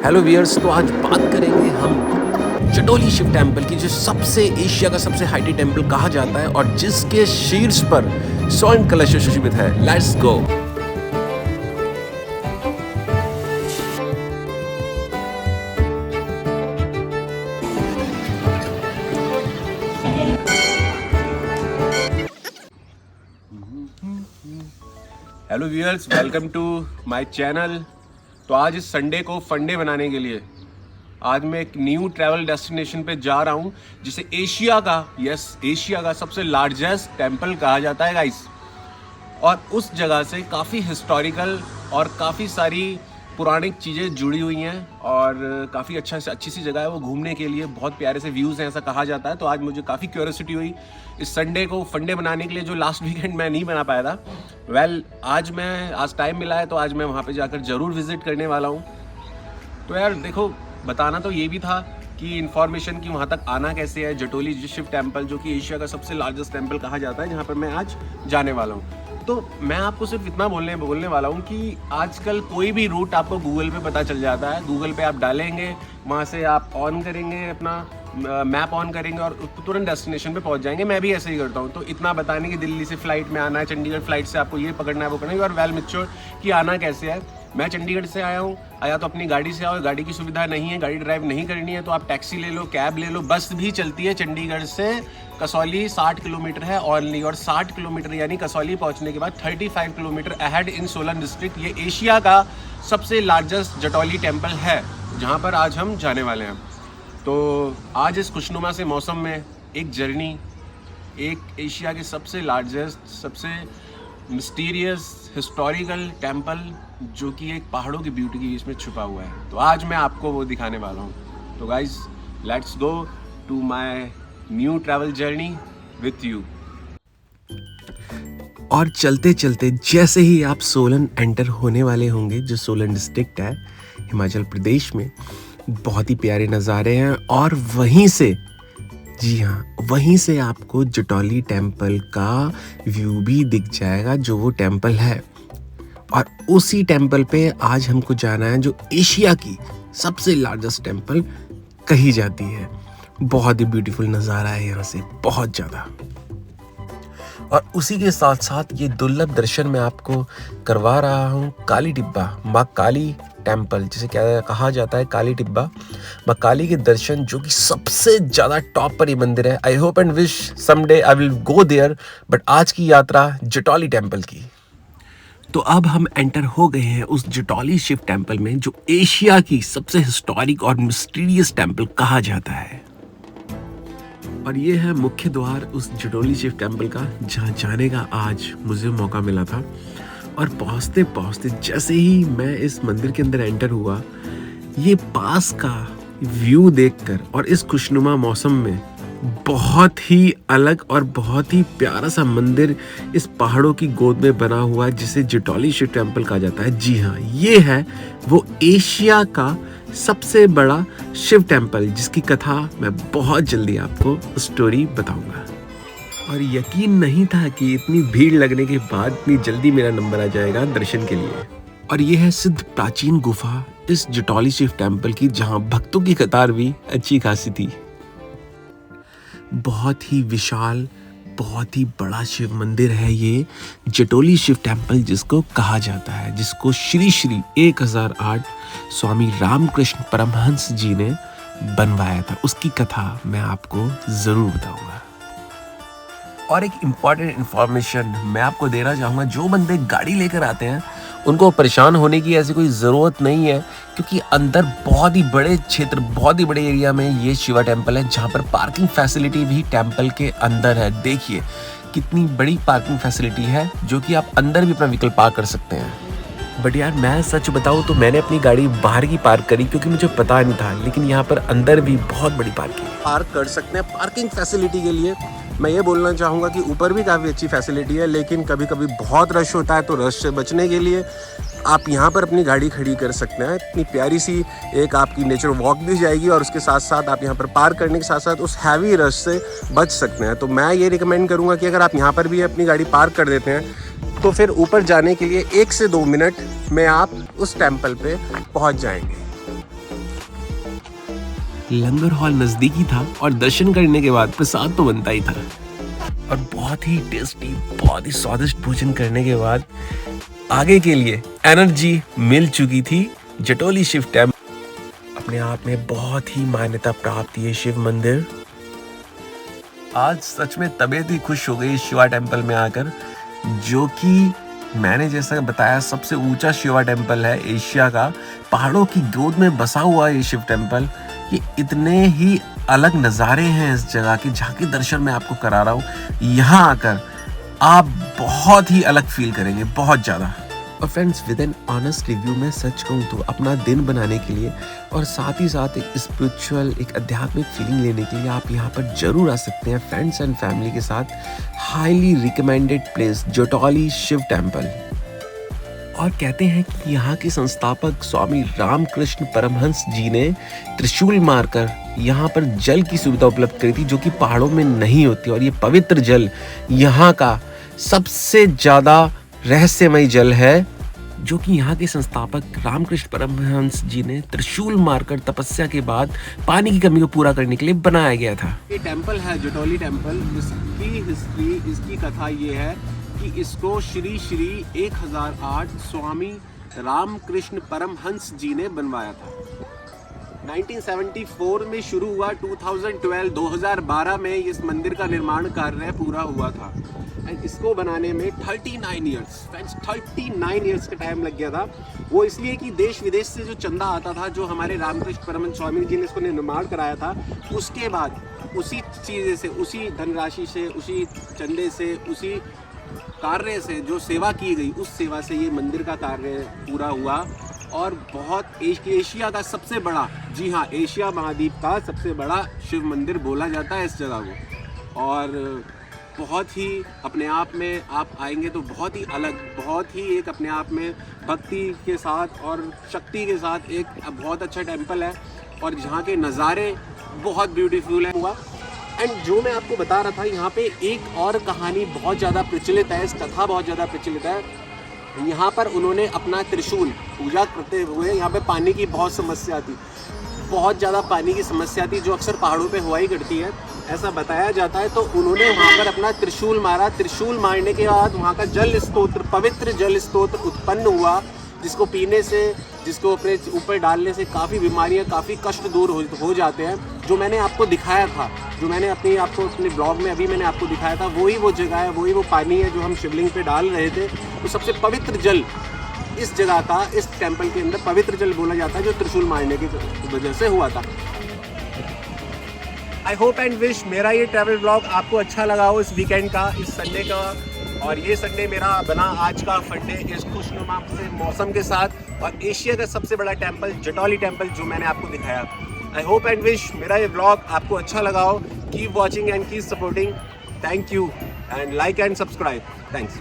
Hello viewers, तो आज बात करेंगे हम जटोली शिव टेम्पल की, जो सबसे एशिया का सबसे हाइटी टेम्पल कहा जाता है और जिसके शीर्ष पर स्वर्ण कलश सुशोभित है। Let's go. Hello viewers, welcome to my channel. तो आज इस संडे को फंडे बनाने के लिए आज मैं एक न्यू ट्रैवल डेस्टिनेशन पे जा रहा हूँ, जिसे एशिया का सबसे लार्जेस्ट टेम्पल कहा जाता है गाइस। और उस जगह से काफ़ी हिस्टोरिकल और काफ़ी सारी पुरानी चीज़ें जुड़ी हुई हैं और काफ़ी अच्छी सी जगह है वो घूमने के लिए। बहुत प्यारे से व्यूज़ हैं ऐसा कहा जाता है। तो आज मुझे काफ़ी क्यूरियोसिटी हुई इस संडे को फंडे बनाने के लिए, जो लास्ट वीकेंड मैं नहीं बना पाया था। आज टाइम मिला है तो आज मैं वहाँ पे जाकर ज़रूर विज़िट करने वाला हूँ। तो यार देखो, बताना तो ये भी था कि इन्फॉर्मेशन की वहाँ तक आना कैसे है। जटोली शिव टेम्पल, जो कि एशिया का सबसे लार्जेस्ट टेम्पल कहा जाता है, जहाँ पर मैं आज जाने वाला हूँ। तो मैं आपको सिर्फ इतना बोलने वाला हूँ कि आजकल कोई भी रूट आपको गूगल पे पता चल जाता है। गूगल पे आप डालेंगे, वहाँ से आप ऑन करेंगे, अपना मैप ऑन करेंगे और तुरंत डेस्टिनेशन पे पहुँच जाएंगे। मैं भी ऐसे ही करता हूँ। तो इतना बताने की दिल्ली से फ्लाइट में आना है, चंडीगढ़ फ्लाइट से आपको ये पकड़ना है वो करना है, और वेल मेच्योर कि आना कैसे है। मैं चंडीगढ़ से आया तो अपनी गाड़ी से आओ। गाड़ी की सुविधा नहीं है, गाड़ी ड्राइव नहीं करनी है तो आप टैक्सी ले लो, कैब ले लो। बस भी चलती है चंडीगढ़ से कसौली, 60 किलोमीटर है ओनली। और 60 किलोमीटर यानी कसौली पहुंचने के बाद 35 kilometre ahead in Solan district ये एशिया का सबसे लार्जेस्ट जटोली टेम्पल है, जहां पर आज हम जाने वाले हैं। तो आज इस खुशनुमा से मौसम में एक जर्नी, एक एशिया के सबसे लार्जेस्ट, सबसे मिस्टीरियस हिस्टोरिकल टेम्पल, जो कि एक पहाड़ों की ब्यूटी के बीच में छुपा हुआ है। तो आज मैं आपको वो दिखाने वाला हूँ। तो guys, let's go to my new travel journey with you. और चलते चलते जैसे ही आप सोलन एंटर होने वाले होंगे, जो सोलन डिस्ट्रिक्ट है हिमाचल प्रदेश में, बहुत ही प्यारे नज़ारे हैं। और वहीं से, जी हाँ, वहीं से आपको जटोली टेम्पल का व्यू भी दिख जाएगा, जो वो टेम्पल है। और उसी टेम्पल पे आज हमको जाना है, जो एशिया की सबसे लार्जेस्ट टेम्पल कही जाती है। बहुत ही ब्यूटीफुल नज़ारा है यहाँ से, बहुत ज़्यादा। और उसी के साथ साथ ये दुर्लभ दर्शन मैं आपको करवा रहा हूँ काली टिब्बा माँ काली टेम्पल, जिसे क्या कहा जाता है काली टिब्बा माँ काली के दर्शन, जो कि सबसे ज़्यादा टॉप पर ये मंदिर है। I hope and wish someday I will go there, but आज की यात्रा जटोली टेम्पल की। तो अब हम एंटर हो गए हैं उस जटोली शिव टेम्पल में, जो एशिया की सबसे हिस्टोरिक और मिस्टीरियस टेम्पल कहा जाता है। और ये है मुख्य द्वार उस जटोली शिव टेम्पल का, जहाँ जाने का आज मुझे मौका मिला था। और पहुँचते पहुँचते जैसे ही मैं इस मंदिर के अंदर एंटर हुआ, ये पास का व्यू देखकर और इस खुशनुमा मौसम में बहुत ही अलग और बहुत ही प्यारा सा मंदिर इस पहाड़ों की गोद में बना हुआ है, जिसे जटोली शिव टेम्पल कहा जाता है। जी हाँ, ये है वो एशिया का सबसे बड़ा शिव टेम्पल, जिसकी कथा मैं बहुत जल्दी आपको स्टोरी बताऊंगा। और यकीन नहीं था कि इतनी भीड़ लगने के बाद इतनी जल्दी मेरा नंबर आ जाएगा दर्शन के लिए। और ये है सिद्ध प्राचीन गुफा इस जटोली शिव टेम्पल की, जहां भक्तों की कतार भी अच्छी खासी थी। बहुत ही विशाल, बहुत ही बड़ा शिव मंदिर है ये जटोली शिव टेम्पल, जिसको कहा जाता है, जिसको श्री 1008 स्वामी रामकृष्ण परमहंस जी ने बनवाया था। उसकी कथा मैं आपको जरूर बताऊंगा। और एक इम्पॉर्टेंट इन्फॉर्मेशन मैं आपको देना चाहूँगा, जो बंदे गाड़ी लेकर आते हैं उनको परेशान होने की ऐसी कोई ज़रूरत नहीं है, क्योंकि अंदर बहुत ही बड़े क्षेत्र, बहुत ही बड़े एरिया में ये शिवा टेम्पल है, जहाँ पर पार्किंग फैसिलिटी भी टेम्पल के अंदर है। देखिए कितनी बड़ी पार्किंग फैसिलिटी है, जो कि आप अंदर भी अपना व्हीकल पार्क कर सकते हैं। बट यार, मैं सच बताऊँ तो मैंने अपनी गाड़ी बाहर की पार्क करी, क्योंकि मुझे पता नहीं था, लेकिन यहाँ पर अंदर भी बहुत बड़ी पार्किंग पार्क कर सकते हैं। पार्किंग फैसिलिटी के लिए मैं ये बोलना चाहूँगा कि ऊपर भी काफ़ी अच्छी फैसिलिटी है, लेकिन कभी कभी बहुत रश होता है, तो रश से बचने के लिए आप यहाँ पर अपनी गाड़ी खड़ी कर सकते हैं। इतनी प्यारी सी एक आपकी नेचर वॉक भी जाएगी, और उसके साथ साथ आप यहाँ पर पार्क करने के साथ साथ उस हैवी रश से बच सकते हैं। तो मैं ये रिकमेंड करूँगा कि अगर आप यहाँ पर भी अपनी गाड़ी पार्क कर देते हैं, तो फिर ऊपर जाने के लिए 1 से 2 मिनट में आप उस टेम्पल पे पहुँच जाएंगे। लंगर हॉल नज़दीकी था और दर्शन करने के बाद प्रसाद तो बनता ही था। और बहुत ही टेस्टी, बहुत ही स्वादिष्ट भोजन करने के बाद आगे के लिए एनर्जी मिल चुकी थी। जटोली शिव टेम्पल अपने आप में बहुत ही मान्यता प्राप्त ये शिव मंदिर। आज सच में तबीयत ही खुश हो गई शिवा टेम्पल में आकर, जो कि मैंने जैसा बताया सबसे ऊंचा शिवा टेम्पल है एशिया का। पहाड़ों की गोद में बसा हुआ ये शिव टेम्पल, ये इतने ही अलग नज़ारे हैं इस जगह के, जहाँ के दर्शन मैं आपको करा रहा हूँ। यहाँ आकर आप बहुत ही अलग फील करेंगे, बहुत ज़्यादा। और friends, with an honest review मैं सच कहूँ तो अपना दिन बनाने के लिए और साथ ही साथ एक स्पिरिचुअल, एक आध्यात्मिक फीलिंग लेने के लिए आप यहाँ पर जरूर आ सकते हैं फ्रेंड्स एंड फैमिली के साथ। Highly recommended place Jatoli Shiv temple. और कहते हैं कि यहाँ के संस्थापक स्वामी रामकृष्ण परमहंस जी ने त्रिशूल मारकर यहाँ पर जल की सुविधा उपलब्ध करी थी, जो कि पहाड़ों में नहीं होती। और ये पवित्र जल यहाँ का सबसे ज़्यादा रहस्यमय जल है, जो कि यहाँ के संस्थापक रामकृष्ण परमहंस जी ने त्रिशूल मारकर तपस्या के बाद पानी की कमी को पूरा करने के लिए बनाया गया था। ये टेम्पल है जटोली टेम्पल। इसकी हिस्ट्री, इसकी कथा ये है कि इसको श्री 1008 स्वामी रामकृष्ण परमहंस जी ने बनवाया था। 1974 में शुरू हुआ, 2012 में इस मंदिर का निर्माण कार्य पूरा हुआ था। एंड इसको बनाने में 39 इयर्स का टाइम लग गया था। वो इसलिए कि देश विदेश से जो चंदा आता था, जो हमारे रामकृष्ण परमहंस स्वामी जी ने इसको निर्माण कराया था, उसके बाद उसी चीज़ से, उसी धनराशि से, उसी चंदे से, उसी कार्य से जो सेवा की गई, उस सेवा से ये मंदिर का कार्य पूरा हुआ। और बहुत एशिया का सबसे बड़ा, जी हाँ, एशिया महाद्वीप का सबसे बड़ा शिव मंदिर बोला जाता है इस जगह को। और बहुत ही अपने आप में आप आएंगे तो बहुत ही अलग, बहुत ही एक अपने आप में भक्ति के साथ और शक्ति के साथ एक बहुत अच्छा टेम्पल है। और जहाँ के नज़ारे बहुत ब्यूटीफुल है हुआ। एंड जो मैं आपको बता रहा था, यहाँ पे एक और कहानी बहुत ज़्यादा प्रचलित है, इस कथा बहुत ज़्यादा प्रचलित है। यहाँ पर उन्होंने अपना त्रिशूल पूजा करते हुए, यहाँ पे पानी की बहुत समस्या थी, बहुत ज़्यादा पानी की समस्या थी, जो अक्सर पहाड़ों पे हुआ ही करती है, ऐसा बताया जाता है। तो उन्होंने वहाँ पर अपना त्रिशूल मारा। त्रिशूल मारने के बाद वहाँ का जल स्तोत्र, पवित्र जल स्तोत्र उत्पन्न हुआ, जिसको पीने से, जिसको अपने ऊपर डालने से काफ़ी बीमारियाँ, काफ़ी कष्ट दूर हो जाते हैं। जो मैंने आपको दिखाया था, जो मैंने अपने ब्लॉग में अभी मैंने आपको दिखाया था, वही वो जगह है, वही वो पानी है जो हम शिवलिंग पे डाल रहे थे। तो सबसे पवित्र जल इस जगह का, इस टेम्पल के अंदर पवित्र जल बोला जाता है, जो त्रिशूल मारने की वजह से हुआ था। आई होप एंड विश मेरा ये ट्रैवल ब्लॉग आपको अच्छा लगा हो इस वीकेंड का, इस संडे का। और ये संडे मेरा बना आज का फंडे इस खुशनुमा से मौसम के साथ, और एशिया का सबसे बड़ा टेम्पल जटोली टेम्पल जो मैंने आपको दिखाया। आई होप एंड विश मेरा ये ब्लॉग आपको अच्छा लगा हो। Keep watching and keep supporting. Thank you and like and subscribe. Thanks.